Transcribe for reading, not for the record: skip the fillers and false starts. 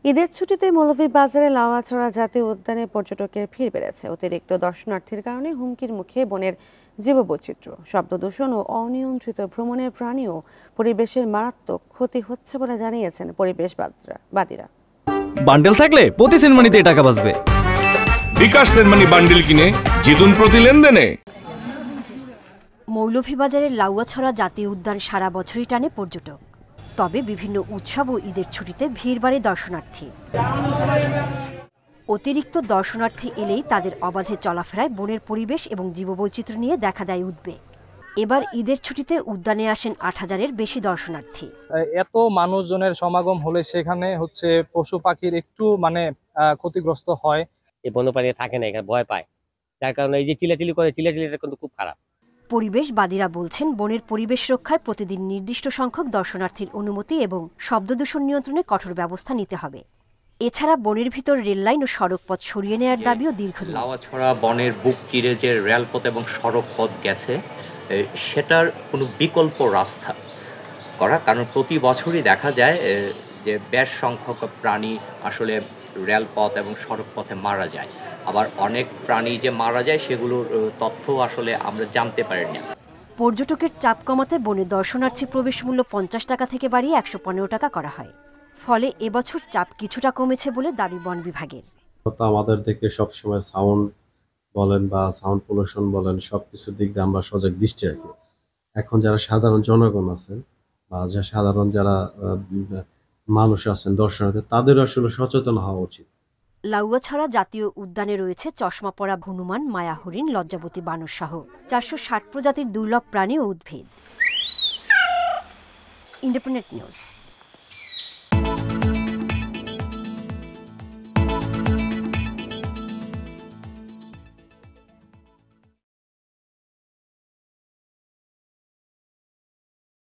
ঈদের ছুটিতে মৌলভীবাজারে লাউয়াছড়া জাতীয় উদ্যানে পর্যটকের ভিড় বেড়েছে। অতিরিক্ত দর্শনার্থীর কারণে হুমকির মুখে বনের জীববৈচিত্র্য, শব্দ দূষণ ও অনিয়ন্ত্রিত ভ্রমণের প্রাণী ও পরিবেশের মারাত্মক ক্ষতি হচ্ছে বলে জানিয়েছেন পরিবেশবাদীরা। বান্ডেল থাকলে প্রতি সেনমানিতে টাকা বাঁচবে। বিকাশ সেনমানি বান্ডেল কিনে জিতুন প্রতি লেনদেনে। মৌলভীবাজারের লাউয়াছড়া জাতীয় উদ্যান সারা বছরই টানে পর্যটক। তবে বিভিন্ন উৎসব ও ঈদের ছুটিতে ভিড় বাড়ে দর্শনার্থী। অতিরিক্ত দর্শনার্থী এলেই তাদের অবাধে চলাফেরায় বনের পরিবেশ এবং জীববৈচিত্র্য নিয়ে দেখা দেয় উদ্বেগ। এবার ঈদের ছুটিতে উদ্যানে আসেন ৮,০০০-এর বেশি দর্শনার্থী। এত মানুষজনের সমাগম হলে সেখানে পশু পাখির একটু ক্ষতিগ্রস্ত হয়। এই বন্যপ্রাণী থাকে না, এখানে ভয় পায়, যার কারণে এই যে চিলাচিলিটা কিন্তু খুব খারাপ। পরিবেশবাদীরা বলছেন, বনের পরিবেশ রক্ষায় প্রতিদিন নির্দিষ্ট সংখ্যক দর্শনার্থীর অনুমতি এবং শব্দদূষণ নিয়ন্ত্রণে কঠোর ব্যবস্থা নিতে হবে। এছাড়া বনের ভিতর রেললাইন ও সড়কপথ সরিয়ে নেওয়ার দাবিও দীর্ঘদিন। লাউয়াছড়া বনের বুক চিরে যে রেলপথ এবং সড়ক পথ গেছে, সেটার কোনো বিকল্প রাস্তা করা, কারণ প্রতি বছরই দেখা যায় যে বেশ সংখ্যক প্রাণী আসলে রেলপথ এবং সড়ক পথে মারা যায়। আবার অনেক প্রাণী যে মারা যায় সেগুলোর তথ্য আসলে আমরা জানতে পারি না। পর্যটকের চাপ কমাতে বনে দর্শনার্থী প্রবেশ মূল্য ৫০ টাকা থেকে বাড়িয়ে ১১৫ টাকা করা হয়। ফলে এবছর চাপ কিছুটা কমেছে বলে দাবি বন বিভাগের। আমাদের দিকে সবসময় সাউন্ড বলেন বা সাউন্ড পলিউশন বলেন, সবকিছুর দিক দিয়ে আমরা সজাগ দৃষ্টি রাখি। এখন যারা সাধারণ জনগণ আছেন বা যারা মানুষ আছেন দর্শনার্থী, তাদের আসলে সচেতন হওয়া উচিত। লাউয়াছড়া জাতীয় উদ্যানে রয়েছে চশমা পরা হনুমান, মায়া হরিণ, লজ্জাবতী বানর সহ ৪৬০ প্রজাতির দুর্লভ প্রাণী ও উদ্ভিদ। Independent news.